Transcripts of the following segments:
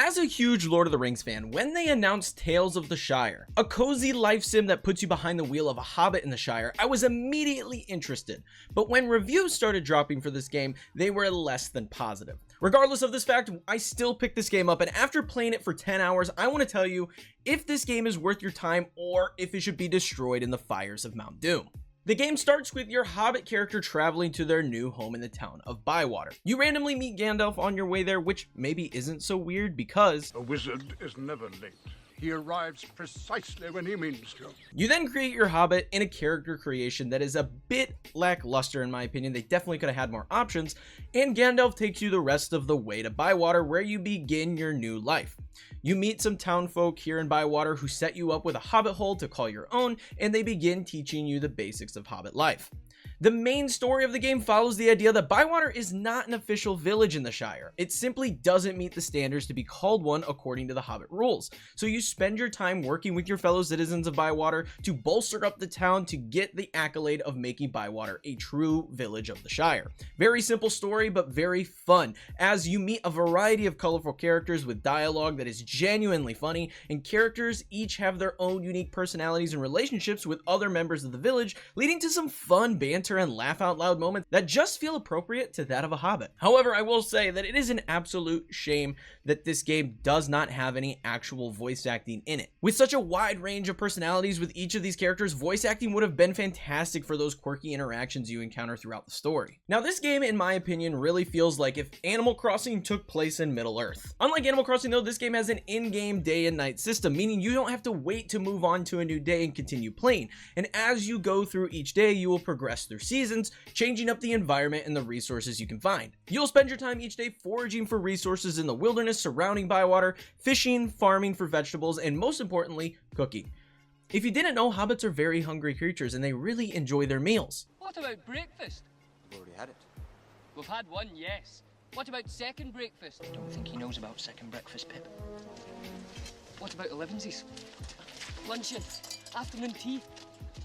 As a huge Lord of the Rings fan, when they announced Tales of the Shire, a cozy life sim that puts you behind the wheel of a hobbit in the Shire, I was immediately interested. But when reviews started dropping for this game, they were less than positive. Regardless of this fact, I still picked this game up, and after playing it for 10 hours, I want to tell you if this game is worth your time or if it should be destroyed in the fires of Mount Doom. The game starts with your hobbit character traveling to their new home in the town of Bywater. You randomly meet Gandalf on your way there, which maybe isn't so weird because a wizard is never late. He arrives precisely when he means to. You then create your hobbit in a character creation that is a bit lackluster in my opinion. They definitely could have had more options, and Gandalf takes you the rest of the way to Bywater, where you begin your new life. You meet some townfolk here in Bywater who set you up with a hobbit hole to call your own, and they begin teaching you the basics of hobbit life. The main story of the game follows the idea that Bywater is not an official village in the Shire. It simply doesn't meet the standards to be called one according to the hobbit rules. So you spend your time working with your fellow citizens of Bywater to bolster up the town to get the accolade of making Bywater a true village of the Shire. Very simple story, but very fun, as you meet a variety of colorful characters with dialogue that is genuinely funny, and characters each have their own unique personalities and relationships with other members of the village, leading to some fun banter and laugh out loud moments that just feel appropriate to that of a hobbit. However, I will say that it is an absolute shame that this game does not have any actual voice acting in it. With such a wide range of personalities with each of these characters, voice acting would have been fantastic for those quirky interactions you encounter throughout the story. Now, this game, in my opinion, really feels like if Animal Crossing took place in Middle-earth. Unlike Animal Crossing though, this game has an in-game day and night system, meaning you don't have to wait to move on to a new day and continue playing. And as you go through each day, you will progress through seasons, changing up the environment and the resources you can find. You'll spend your time each day foraging for resources in the wilderness surrounding Bywater, fishing, farming for vegetables, and most importantly, cooking. If you didn't know, hobbits are very hungry creatures and they really enjoy their meals. What about breakfast? We've already had it. We've had one, yes. What about second breakfast? I don't think he knows about second breakfast, Pip. What about elevensies? Luncheon, afternoon tea,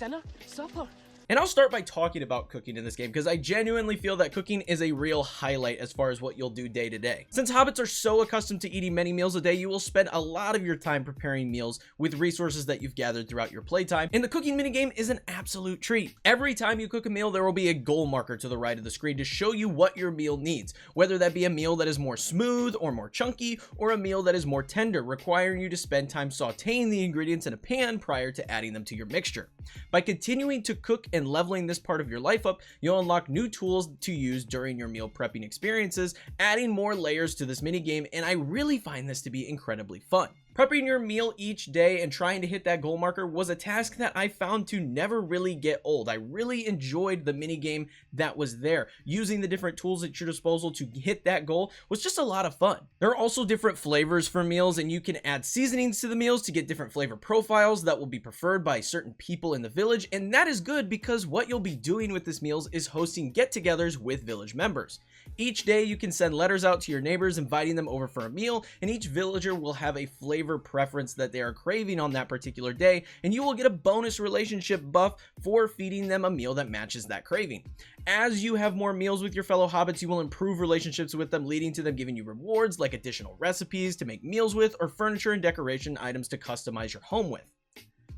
dinner, supper. And I'll start by talking about cooking in this game, because I genuinely feel that cooking is a real highlight as far as what you'll do day to day. Since hobbits are so accustomed to eating many meals a day, you will spend a lot of your time preparing meals with resources that you've gathered throughout your playtime, and the cooking minigame is an absolute treat. Every time you cook a meal, there will be a goal marker to the right of the screen to show you what your meal needs, whether that be a meal that is more smooth or more chunky, or a meal that is more tender, requiring you to spend time sauteing the ingredients in a pan prior to adding them to your mixture. By continuing to cook and leveling this part of your life up, you'll unlock new tools to use during your meal prepping experiences, adding more layers to this minigame, and I really find this to be incredibly fun. Prepping your meal each day and trying to hit that goal marker was a task that I found to never really get old. I really enjoyed the minigame that was there. Using the different tools at your disposal to hit that goal was just a lot of fun. There are also different flavors for meals, and you can add seasonings to the meals to get different flavor profiles that will be preferred by certain people in the village, and that is good because what you'll be doing with this meals is hosting get-togethers with village members. Each day you can send letters out to your neighbors inviting them over for a meal, and each villager will have a flavor preference that they are craving on that particular day, and you will get a bonus relationship buff for feeding them a meal that matches that craving. As you have more meals with your fellow hobbits, you will improve relationships with them, leading to them giving you rewards like additional recipes to make meals with or furniture and decoration items to customize your home with.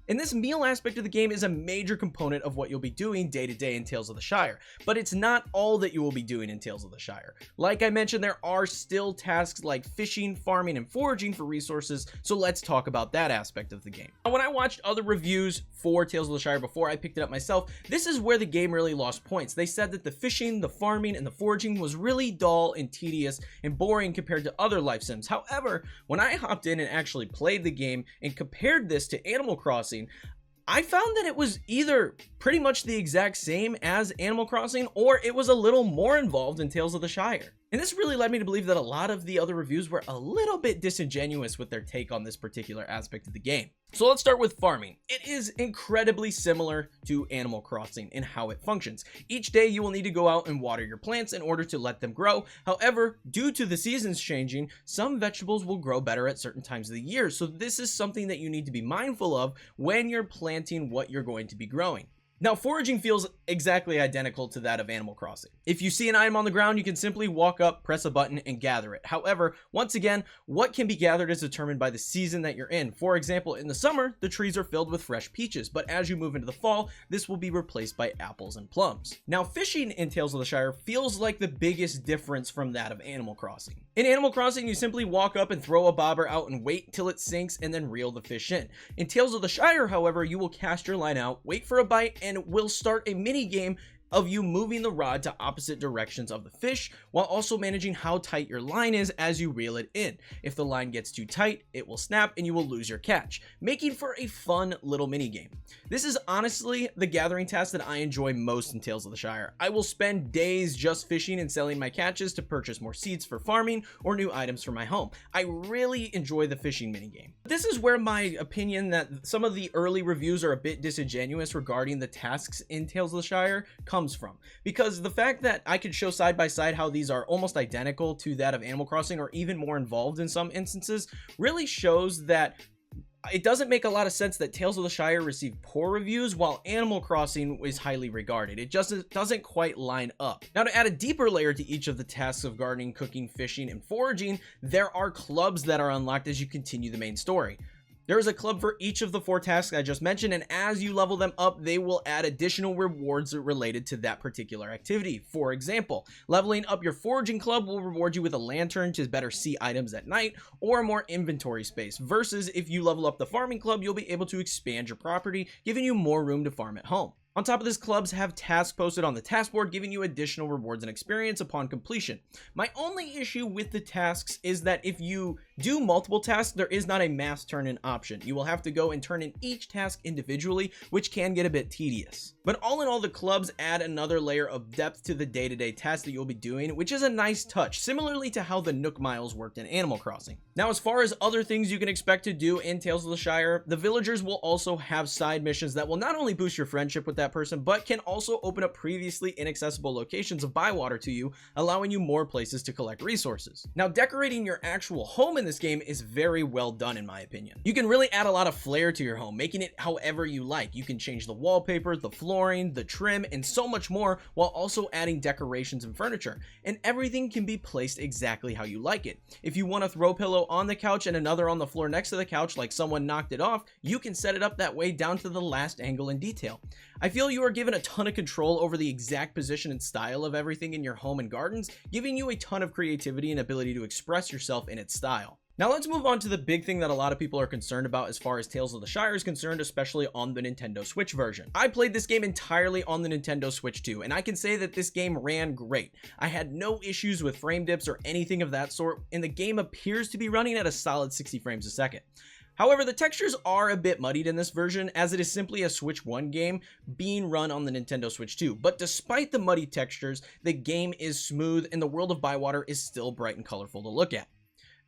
And this meal aspect of the game is a major component of what you'll be doing day to day in Tales of the Shire, but it's not all that you will be doing in Tales of the Shire. Like I mentioned, there are still tasks like fishing, farming, and foraging for resources, so let's talk about that aspect of the game. Now, when I watched other reviews for Tales of the Shire before I picked it up myself, this is where the game really lost points. They said that the fishing, the farming, and the foraging was really dull and tedious and boring compared to other life sims. However, when I hopped in and actually played the game and compared this to Animal Crossing, I found that it was either pretty much the exact same as Animal Crossing, or it was a little more involved in Tales of the Shire. And this really led me to believe that a lot of the other reviews were a little bit disingenuous with their take on this particular aspect of the game. So let's start with farming. It is incredibly similar to Animal Crossing in how it functions. Each day you will need to go out and water your plants in order to let them grow. However, due to the seasons changing, some vegetables will grow better at certain times of the year. So this is something that you need to be mindful of when you're planting what you're going to be growing. Now, foraging feels exactly identical to that of Animal Crossing. If you see an item on the ground, you can simply walk up, press a button, and gather it. However, once again, what can be gathered is determined by the season that you're in. For example, in the summer, the trees are filled with fresh peaches, but as you move into the fall, this will be replaced by apples and plums. Now, fishing in Tales of the Shire feels like the biggest difference from that of Animal Crossing. In Animal Crossing, you simply walk up and throw a bobber out and wait till it sinks and then reel the fish in. In Tales of the Shire, however, you will cast your line out, wait for a bite, and will start a mini game of you moving the rod to opposite directions of the fish while also managing how tight your line is as you reel it in. If the line gets too tight, it will snap and you will lose your catch, making for a fun little mini game. This is honestly the gathering task that I enjoy most in Tales of the Shire. I will spend days just fishing and selling my catches to purchase more seeds for farming or new items for my home. I really enjoy the fishing mini game. This is where my opinion that some of the early reviews are a bit disingenuous regarding the tasks in Tales of the Shire comes from, because the fact that I could show side by side how these are almost identical to that of Animal Crossing or even more involved in some instances really shows that it doesn't make a lot of sense that Tales of the Shire received poor reviews while Animal Crossing is highly regarded. It just doesn't quite line up. Now, to add a deeper layer to each of the tasks of gardening, cooking, fishing, and foraging, there are clubs that are unlocked as you continue the main story. There is a club for each of the 4 tasks I just mentioned, and as you level them up, they will add additional rewards related to that particular activity. For example, leveling up your foraging club will reward you with a lantern to better see items at night or more inventory space, versus if you level up the farming club, you'll be able to expand your property, giving you more room to farm at home. On top of this, clubs have tasks posted on the task board, giving you additional rewards and experience upon completion. My only issue with the tasks is that if you do multiple tasks, there is not a mass turn-in option. You will have to go and turn in each task individually, which can get a bit tedious. But all in all, the clubs add another layer of depth to the day-to-day tasks that you'll be doing, which is a nice touch, similarly to how the Nook Miles worked in Animal Crossing. Now, as far as other things you can expect to do in Tales of the Shire, the villagers will also have side missions that will not only boost your friendship with that person, but can also open up previously inaccessible locations of Bywater to you, allowing you more places to collect resources. Now, decorating your actual home in this game is very well done in my opinion. You can really add a lot of flair to your home, making it however you like. You can change the wallpaper, the flooring, the trim, and so much more, while also adding decorations and furniture, and everything can be placed exactly how you like it. If you want a throw pillow on the couch and another on the floor next to the couch like someone knocked it off, you can set it up that way down to the last angle and detail. I feel you are given a ton of control over the exact position and style of everything in your home and gardens, giving you a ton of creativity and ability to express yourself in its style. Now let's move on to the big thing that a lot of people are concerned about as far as Tales of the Shire is concerned, especially on the Nintendo Switch version. I played this game entirely on the Nintendo Switch 2, and I can say that this game ran great. I had no issues with frame dips or anything of that sort, and the game appears to be running at a solid 60 frames a second. However, the textures are a bit muddied in this version, as it is simply a Switch 1 game being run on the Nintendo Switch 2. But despite the muddy textures, the game is smooth and the world of Bywater is still bright and colorful to look at.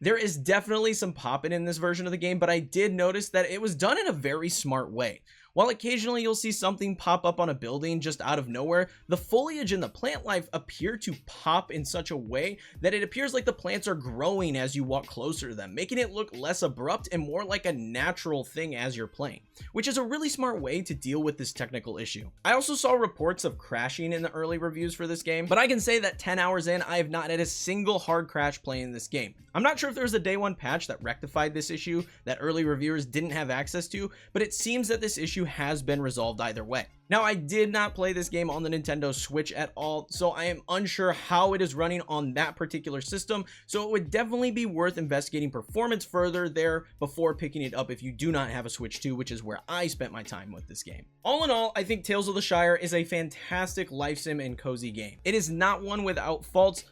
There is definitely some popping in this version of the game, but I did notice that it was done in a very smart way. While occasionally you'll see something pop up on a building just out of nowhere, the foliage and the plant life appear to pop in such a way that it appears like the plants are growing as you walk closer to them, making it look less abrupt and more like a natural thing as you're playing, which is a really smart way to deal with this technical issue. I also saw reports of crashing in the early reviews for this game, but I can say that 10 hours in, I have not had a single hard crash playing this game. I'm not sure if there was a day one patch that rectified this issue that early reviewers didn't have access to, but it seems that this issue has been resolved either way. Now, I did not play this game on the Nintendo Switch at all, so I am unsure how it is running on that particular system, so it would definitely be worth investigating performance further there before picking it up if you do not have a Switch 2, which is where I spent my time with this game. All in all, I think Tales of the Shire is a fantastic life sim and cozy game. It is not one without faults,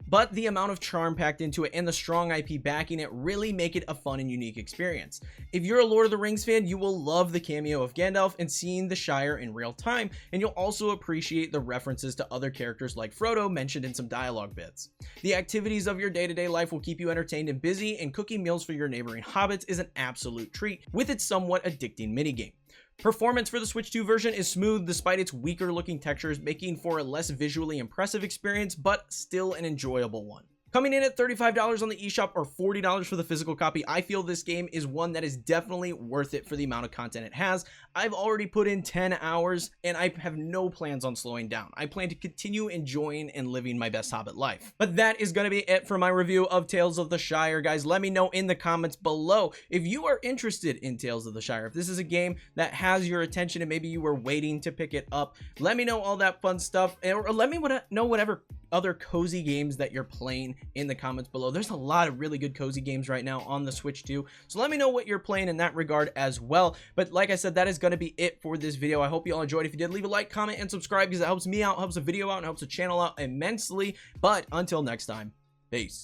but the amount of charm packed into it and the strong IP backing it really make it a fun and unique experience. If you're a Lord of the Rings fan, you will love the cameo of Gandalf and seeing the Shire in real time, and you'll also appreciate the references to other characters like Frodo mentioned in some dialogue bits. The activities of your day-to-day life will keep you entertained and busy, and cooking meals for your neighboring hobbits is an absolute treat with its somewhat addicting minigame. Performance for the Switch 2 version is smooth despite its weaker looking textures, making for a less visually impressive experience, but still an enjoyable one. Coming in at $35 on the eShop or $40 for the physical copy, I feel this game is one that is definitely worth it for the amount of content it has. I've already put in 10 hours and I have no plans on slowing down. I plan to continue enjoying and living my best Hobbit life. But that is going to be it for my review of Tales of the Shire, guys. Let me know in the comments below if you are interested in Tales of the Shire. If this is a game that has your attention and maybe you were waiting to pick it up, let me know all that fun stuff, or let me know whatever other cozy games that you're playing in the comments below. There's a lot of really good cozy games right now on the Switch too, so let me know what you're playing in that regard as well. But like I said, that is going to be it for this video. I hope you all enjoyed. If you did, leave a like, comment, and subscribe because it helps me out, helps the video out, and helps the channel out immensely. But until next time, peace.